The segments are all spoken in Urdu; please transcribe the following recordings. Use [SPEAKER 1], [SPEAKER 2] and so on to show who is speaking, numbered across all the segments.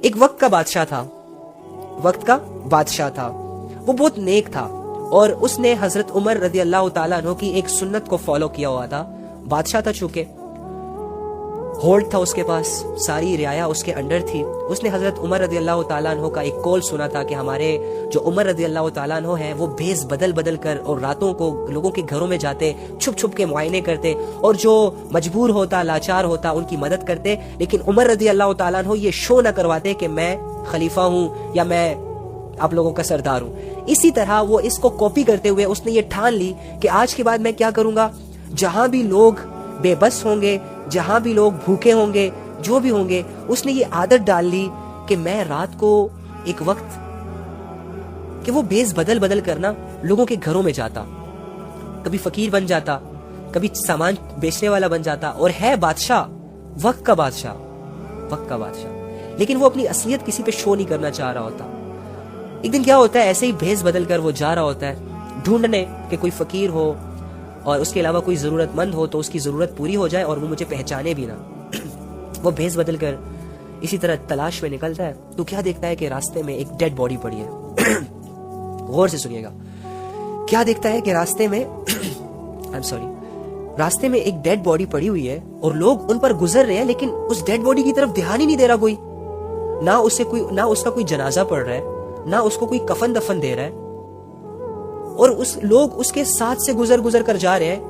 [SPEAKER 1] ایک وقت کا بادشاہ تھا، وہ بہت نیک تھا، اور اس نے حضرت عمر رضی اللہ تعالیٰ عنہ کی ایک سنت کو فالو کیا ہوا تھا. بادشاہ تھا، چونکہ ہولڈ تھا اس کے پاس، ساری رعایا اس کے انڈر تھی. اس نے حضرت عمر رضی اللہ تعالیٰ عنہ کا ایک کال سنا تھا کہ ہمارے جو عمر رضی اللہ تعالیٰ عنہ ہیں وہ بھیس بدل کر اور راتوں کو لوگوں کے گھروں میں جاتے، چھپ کے معائنے کرتے، اور جو مجبور ہوتا، لاچار ہوتا، ان کی مدد کرتے. لیکن عمر رضی اللہ تعالیٰ عنہ یہ شو نہ کرواتے کہ میں خلیفہ ہوں یا میں آپ لوگوں کا سردار ہوں. اسی طرح وہ اس کو کاپی کرتے ہوئے اس نے یہ ٹھان لی کہ آج کے بعد میں کیا کروں گا، جہاں بھی لوگ بے بس ہوں گے، جہاں بھی لوگ بھوکے ہوں گے، جو بھی ہوں گے، اس نے یہ عادت ڈال لی کہ میں رات کو ایک وقت کہ وہ بھیس بدل کرنا لوگوں کے گھروں میں جاتا، کبھی فقیر بن جاتا، کبھی سامان بیچنے والا بن جاتا، اور ہے بادشاہ، وقت کا بادشاہ. لیکن وہ اپنی اصلیت کسی پہ شو نہیں کرنا چاہ رہا ہوتا. ایک دن کیا ہوتا ہے، ایسے ہی بھیس بدل کر وہ جا رہا ہوتا ہے ڈھونڈنے کہ کوئی فقیر ہو اور اس کے علاوہ کوئی ضرورت مند ہو تو اس کی ضرورت پوری ہو جائے اور وہ مجھے پہچانے بھی نہ. وہ بھیس بدل کر اسی طرح تلاش میں نکلتا ہے تو کیا دیکھتا ہے کہ راستے میں ایک ڈیڈ باڈی پڑی ہے. غور سے سنیے گا. کیا دیکھتا ہے کہ راستے میں ایک ڈیڈ باڈی پڑی ہوئی ہے اور لوگ ان پر گزر رہے ہیں، لیکن اس ڈیڈ باڈی کی طرف دھیان ہی نہیں دے رہا کوئی. نہ اس کا کوئی جنازہ پڑھ رہا ہے، نہ اس کو کوئی کفن دفن دے رہا ہے، اور لوگ اس کے ساتھ سے گزر کر جا رہے ہیں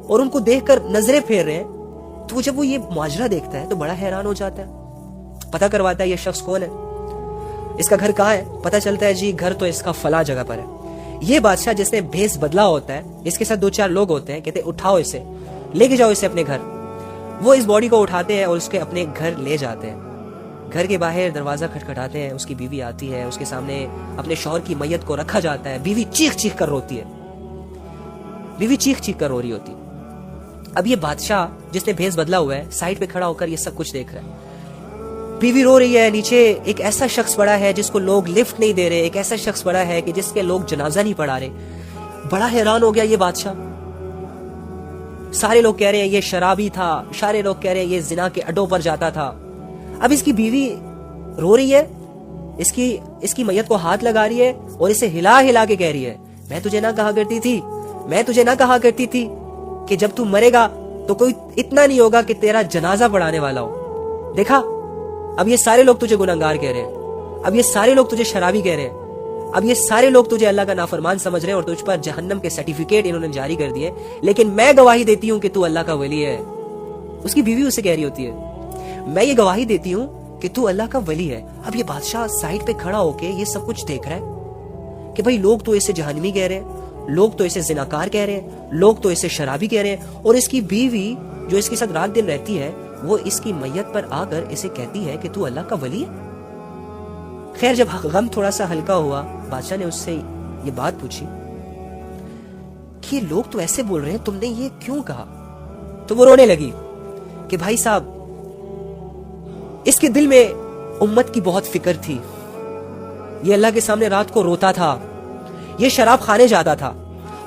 [SPEAKER 1] اور ان کو دیکھ کر نظریں پھیر رہے ہیں. تو جب وہ یہ ماجرا دیکھتا ہے تو بڑا حیران ہو جاتا ہے. پتہ کرواتا ہے یہ شخص کون ہے، اس کا گھر کہاں ہے. پتہ چلتا ہے جی گھر تو اس کا فلاں جگہ پر ہے. یہ بادشاہ جس نے بھیس بدلا ہوتا ہے، اس کے ساتھ 2-4 لوگ ہوتے ہیں، کہتے ہیں اٹھاؤ اسے، لے کے جاؤ اسے اپنے گھر. وہ اس باڈی کو اٹھاتے ہیں اور اس کے اپنے گھر لے جاتے ہیں. گھر کے باہر دروازہ کھٹکھٹاتے ہیں، اس کی بیوی آتی ہے، اس کے سامنے اپنے شوہر کی میت کو رکھا جاتا ہے. بیوی چیخ کر روتی ہے، رو رہی ہوتی. اب یہ بادشاہ جس نے بھیس بدلا ہوا ہے سائڈ پہ کھڑا ہو کر یہ سب کچھ دیکھ رہا ہے. بیوی رو رہی ہے، نیچے ایک ایسا شخص پڑا ہے جس کو لوگ لفٹ نہیں دے رہے، ایک ایسا شخص پڑا ہے کہ جس کے لوگ جنازہ نہیں پڑھا رہے. بڑا حیران ہو گیا یہ بادشاہ. سارے لوگ کہہ رہے ہیں یہ شرابی تھا، سارے لوگ کہہ رہے ہیں یہ زنا کے اڈوں پر جاتا تھا. اب اس کی بیوی رو رہی ہے، اس کی میت کو ہاتھ لگا رہی ہے اور اسے ہلا کے کہہ رہی ہے میں تجھے نہ کہا کرتی تھی کہ جب تو مرے گا تو کوئی اتنا نہیں ہوگا کہ تیرا جنازہ پڑھانے والا ہو. دیکھا اب یہ سارے لوگ تجھے گنہگار کہہ رہے ہیں، اب یہ سارے لوگ تجھے شرابی کہہ رہے ہیں، اب یہ سارے لوگ تجھے اللہ کا نافرمان سمجھ رہے ہیں اور تجھ پر جہنم کے سرٹیفکیٹ انہوں نے جاری کر دیے، لیکن میں گواہی دیتی ہوں کہ تو اللہ کا ولی ہے. اس کی بیوی اسے کہہ رہی ہوتی ہے میں یہ گواہی دیتی ہوں کہ تو اللہ کا ولی ہے. اب یہ بادشاہ سائڈ پہ کھڑا ہو کے یہ سب کچھ دیکھ رہا ہے کہ بھائی لوگ تو اسے جہنمی کہہ رہے ہیں، لوگ تو اسے زناکار کہہ رہے ہیں، لوگ تو اسے شرابی کہہ رہے ہیں، اور اس کی بیوی جو اس کے ساتھ رات دن رہتی ہے وہ اس کی میت پر آ کر اسے کہتی ہے کہ تو اللہ کا ولی ہے. خیر جب غم تھوڑا سا ہلکا ہوا، بادشاہ نے اس سے یہ بات پوچھی کہ یہ لوگ تو ایسے بول رہے ہیں، تم نے یہ کیوں کہا؟ تو وہ رونے لگی کہ بھائی صاحب اس کے دل میں امت کی بہت فکر تھی، یہ اللہ کے سامنے رات کو روتا تھا، یہ شراب خانے جاتا تھا،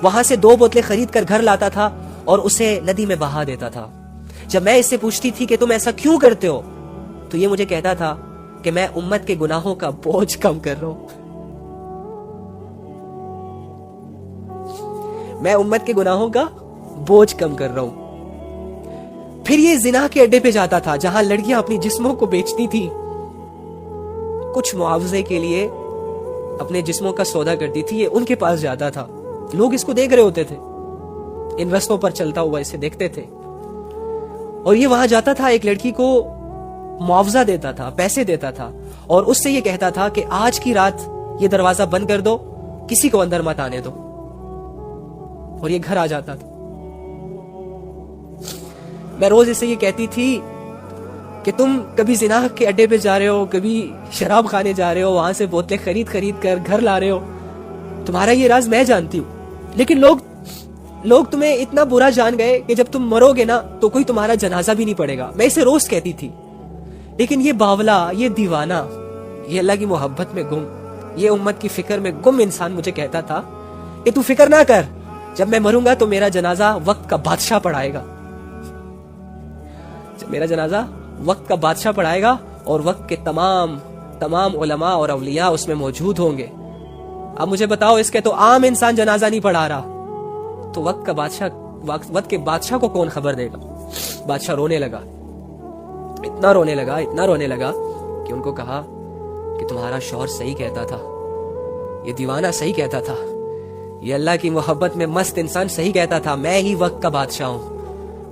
[SPEAKER 1] وہاں سے 2 بوتلیں خرید کر گھر لاتا تھا اور اسے ندی میں بہا دیتا تھا. جب میں اس سے پوچھتی تھی کہ تم ایسا کیوں کرتے ہو تو یہ مجھے کہتا تھا کہ میں امت کے گناہوں کا بوجھ کم کر رہا ہوں، میں امت کے گناہوں کا بوجھ کم کر رہا ہوں. پھر یہ زنا کے اڈے پہ جاتا تھا جہاں لڑکیاں اپنی جسموں کو بیچتی تھی، کچھ معاوضے کے لیے اپنے جسموں کا سودا کرتی تھی، یہ ان کے پاس جاتا تھا. لوگ اس کو دیکھ رہے ہوتے تھے، ان رستوں پر چلتا ہوا اسے دیکھتے تھے، اور یہ وہاں جاتا تھا، ایک لڑکی کو معاوضہ دیتا تھا، پیسے دیتا تھا، اور اس سے یہ کہتا تھا کہ آج کی رات یہ دروازہ بند کر دو، کسی کو اندر مت آنے دو، اور یہ گھر آ جاتا تھا. میں روز اسے یہ کہتی تھی کہ تم کبھی زنا کے اڈے پہ جا رہے ہو، کبھی شراب خانے جا رہے ہو، وہاں سے بوتلیں خرید کر گھر لا رہے ہو، تمہارا یہ راز میں جانتی ہوں، لیکن لوگ تمہیں اتنا برا جان گئے کہ جب تم مرو گے نا تو کوئی تمہارا جنازہ بھی نہیں پڑے گا. میں اسے روز کہتی تھی، لیکن یہ باولا، یہ دیوانہ، یہ اللہ کی محبت میں گم، یہ امت کی فکر میں گم انسان مجھے کہتا تھا کہ تو فکر نہ کر، جب میں مروں گا تو میرا جنازہ وقت کا بادشاہ پڑھائے گا، میرا جنازہ وقت کا بادشاہ پڑھائے گا اور وقت کے تمام تمام علماء اور اولیاء اس میں موجود ہوں گے. اب مجھے بتاؤ اس کے تو عام انسان جنازہ نہیں پڑھا رہا, تو وقت کے بادشاہ کو کون خبر دے گا؟ بادشاہ رونے لگا, اتنا رونے لگا کہ ان کو کہا کہ تمہارا شوہر صحیح کہتا تھا, یہ دیوانہ صحیح کہتا تھا, یہ اللہ کی محبت میں مست انسان صحیح کہتا تھا, میں ہی وقت کا بادشاہ ہوں.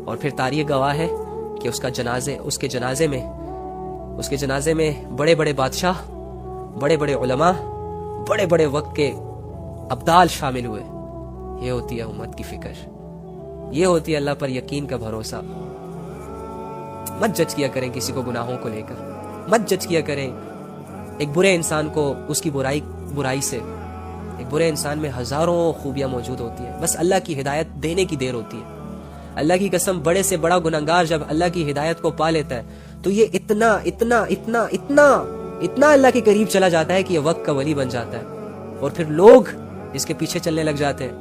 [SPEAKER 1] اور پھر تاریخ گواہ ہے کہ اس کے جنازے میں بڑے بڑے بادشاہ, بڑے بڑے علماء, بڑے بڑے وقت کے ابدال شامل ہوئے. یہ ہوتی ہے امت کی فکر, یہ ہوتی ہے اللہ پر یقین کا بھروسہ. مت جج کیا کریں کسی کو گناہوں کو لے کر, مت جج کیا کریں ایک برے انسان کو اس کی برائی سے. ایک برے انسان میں ہزاروں خوبیاں موجود ہوتی ہیں, بس اللہ کی ہدایت دینے کی دیر ہوتی ہے. اللہ کی قسم, بڑے سے بڑا گنہگار جب اللہ کی ہدایت کو پا لیتا ہے تو یہ اتنا اللہ کے قریب چلا جاتا ہے کہ یہ وقت کا ولی بن جاتا ہے, اور پھر لوگ اس کے پیچھے چلنے لگ جاتے ہیں.